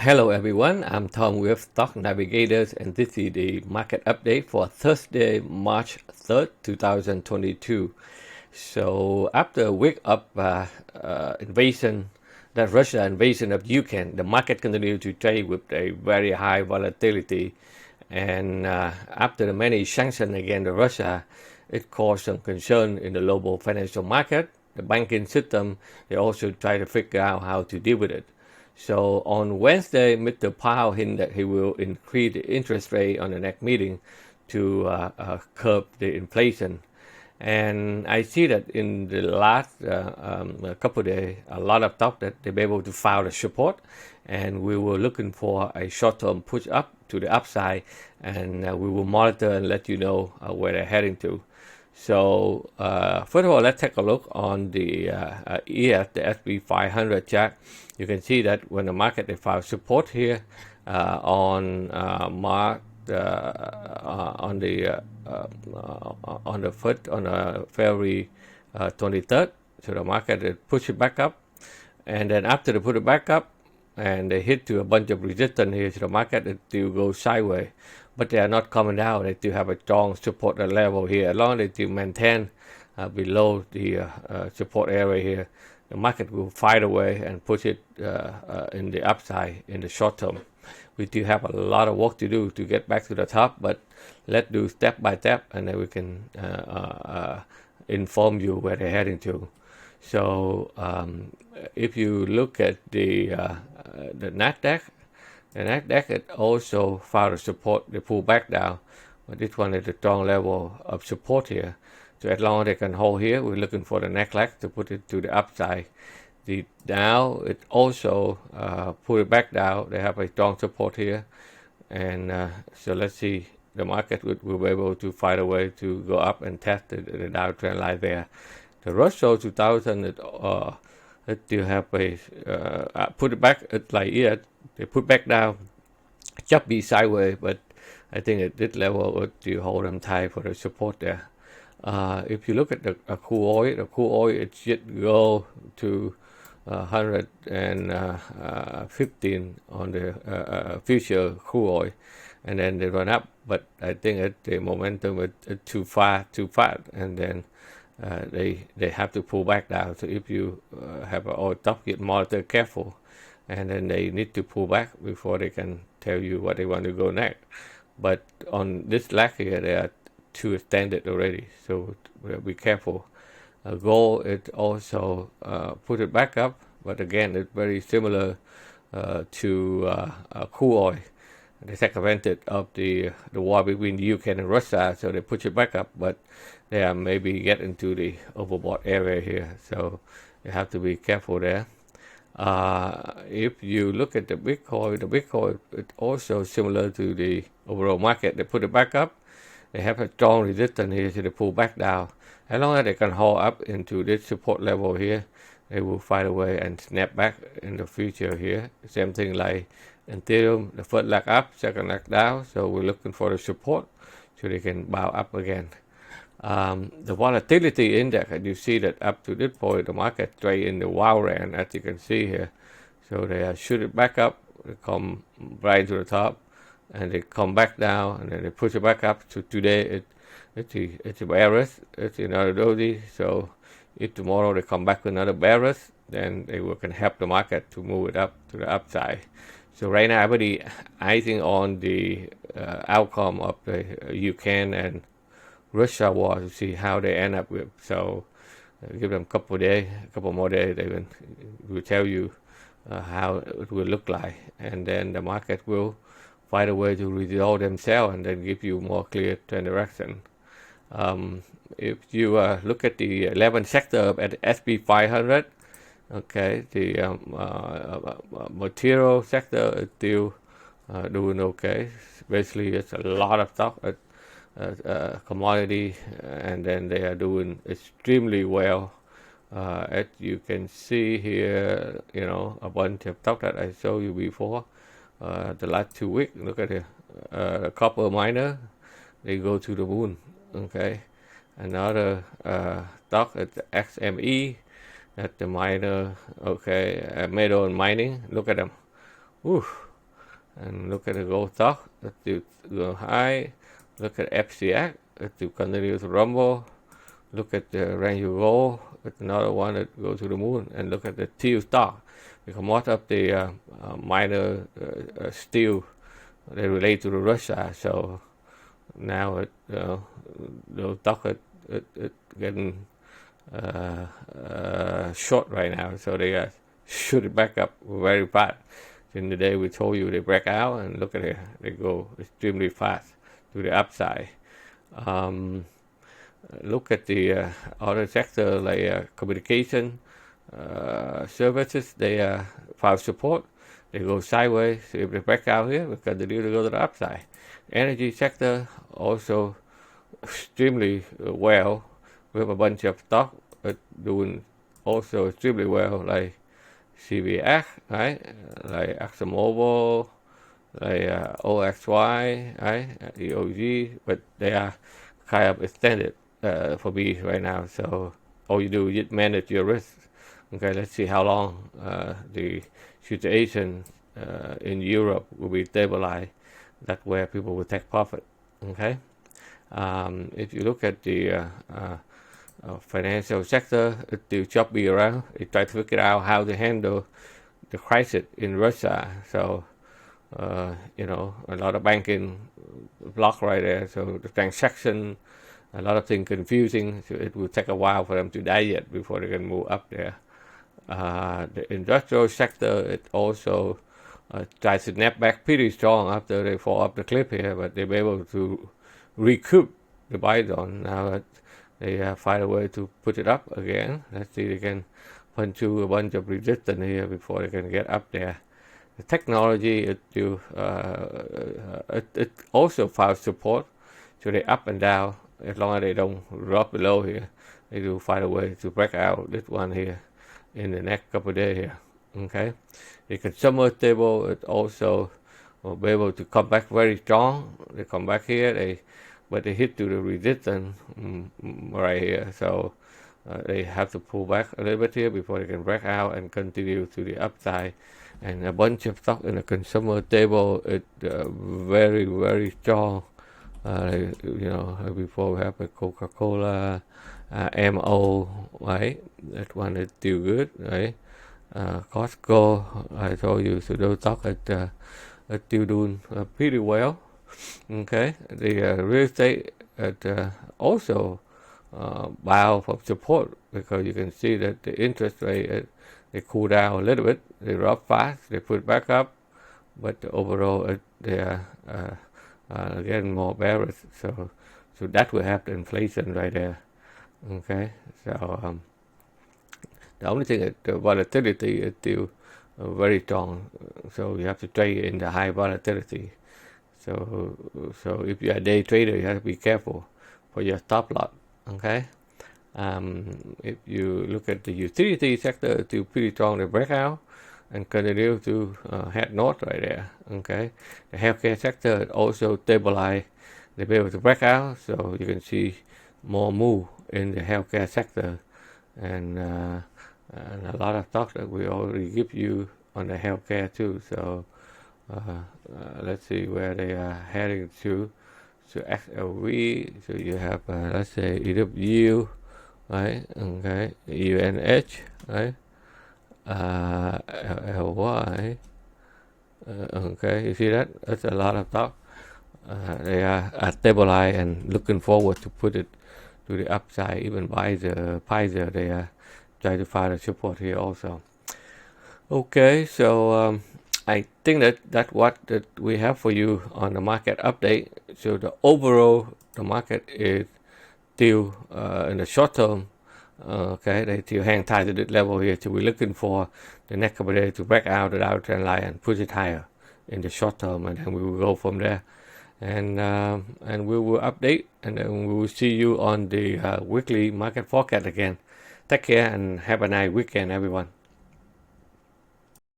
Hello everyone, I'm Tom with Stock Navigators, and this is the market update for Thursday, March 3rd, 2022. So after a week of Russia invasion of Ukraine, the market continued to trade with a very high volatility. And after the many sanctions against Russia, it caused some concern in the global financial market. The banking system, they also try to figure out how to deal with it. So on Wednesday, Mr. Powell hinted that he will increase the interest rate on the next meeting to curb the inflation. And I see that in the last couple of days, a lot of talk that they'll be able to file the support, and we were looking for a short-term push up to the upside, and we will monitor and let you know where they're heading to. So first of all, let's take a look on the ES, the SP 500 chart. You can see that when the market they found support here on March on February 23rd. So the market they push it back up, and then after they put it back up, and they hit to a bunch of resistance here, so the market it still goes sideways. But they are not coming down. They still have a strong support level here. As long as they still maintain below the support area here, the market will fight away and push it in the upside in the short term. We still have a lot of work to do to get back to the top, but let's do step by step, and then we can inform you where they're heading to. So if you look at the Nasdaq, it also found a support. They pull back down, but this one is a strong level of support here. So as long as they can hold here, we're looking for the next leg to put it to the upside. The Dow, it also put it back down. They have a strong support here, and so let's see. The market will be able to find a way to go up and test the Dow trend line there. The Russell 2000, it still have a put it back like here. They put back down, just be sideways, but I think at this level would still hold them tight for the support there. If you look at the crude oil, it should go to 115 on the future crude oil, and then they run up. But I think the momentum is too fast, and then they have to pull back down. So if you have an oil stock, get monitor careful, and then they need to pull back before they can tell you what they want to go next. But on this leg here, they are too extended already, so be careful. Gold, it also put it back up, but again, it's very similar to crude oil. They take advantage of the war between Ukraine and Russia, so they push it back up, but they are maybe getting to the overbought area here, so you have to be careful there. If you look at the Bitcoin is also similar to the overall market. They put it back up. They have a strong resistance here, so they pull back down. As long as they can hold up into this support level here, they will find a way and snap back in the future here. Same thing like Ethereum, the first leg up, second leg down. So we're looking for the support so they can bow up again. The volatility index, and you see that up to this point, the market trade in the wild rand, as you can see here. So they shoot it back up, they come right to the top, and they come back down, and then they push it back up. So today it's a bearish, it's another doji. So if tomorrow they come back with another bearish, then they can help the market to move it up to the upside. So right now, everybody eyeing on the outcome of the Ukraine and Russia war to see how they end up with. So give them a couple more days, they will tell you how it will look like, and then the market will find a way to resolve themselves and then give you more clear trend direction. If you look at the 11 sector at the SP 500, okay, the material sector is still doing okay. Basically, it's a lot of stock at commodity, and then they are doing extremely well. As you can see here, a bunch of stock that I showed you before. The last 2 weeks, look at the copper miner, they go to the moon. Okay, another stock at the XME, at the miner. Okay, metal and mining. Look at them. Ooh, and look at the gold stock. It still go high. Look at FCX. It still continue to rumble. Look at the Range Gold. It's another one that goes to the moon. And look at the steel stock, because most of the minor steel, they relate to the Russia. So now the stock it getting short right now. So they shoot it back up very fast. In the day we told you they break out, and look at it, they go extremely fast to the upside. Look at the other sector like communication services. They found support. They go sideways. So if they break out here, we continue to go to the upside. Energy sector also extremely well. We have a bunch of stock doing also extremely well, like CVX, right? Like ExxonMobil, like OXY, right? EOG, but they are kind of extended for me right now. So all you do is just manage your risk. Okay, let's see how long the situation in Europe will be stabilized. That's where people will take profit. Okay, if you look at the financial sector, it's still choppy around. They try to figure out how to handle the crisis in Russia. So a lot of banking block right there. So the transaction, a lot of things confusing. So it will take a while for them to digest before they can move up there. The industrial sector, it also tries to snap back pretty strong after they fall off the cliff here, but they'll be able to recoup the buy zone. Now that they find a way to put it up again. Let's see if they can punch through a bunch of resistance here before they can get up there. The technology, it also found support, so they up and down. As long as they don't drop below here, they do find a way to break out this one here in the next couple of days here. Okay, the consumer stable, it also will be able to come back very strong. They come back here, but they hit to the resistance right here, so they have to pull back a little bit here before they can break out and continue to the upside. And a bunch of stock in the consumer table, it's very, very strong. Before we have a Coca-Cola, MO, right? That one is still good, right? Costco, I told you, so those stock is still doing pretty well. Okay, the real estate also bow for support, because you can see that the interest rate they cool down a little bit. They drop fast, they put back up, but overall they are getting more bearish. So that will have the inflation right there. Okay, so the only thing is the volatility is still very strong. So you have to trade in the high volatility. So if you're a day trader, you have to be careful for your stop loss. Okay. If you look at the utility sector, it's still pretty strong. They break out and continue to head north right there. Okay. The healthcare sector also stabilized. They be able to break out, so you can see more move in the healthcare sector, and a lot of stocks that we already give you on the healthcare too. So let's see where they are heading to. So XLV, so you have let's say EW, right? Okay, UNH, right? LY. Okay, you see that? That's a lot of stock. They are stabilized and looking forward to put it to the upside. Even by the Pfizer, they are trying to find a support here also. Okay, so I think that's what we have for you on the market update. So the overall, the market is still in the short term. Okay, they still hang tight to this level here. So we're looking for the next couple of days to break out the downtrend line and push it higher in the short term, and then we will go from there. And we will update, and then we will see you on the weekly market forecast again. Take care and have a nice weekend, everyone.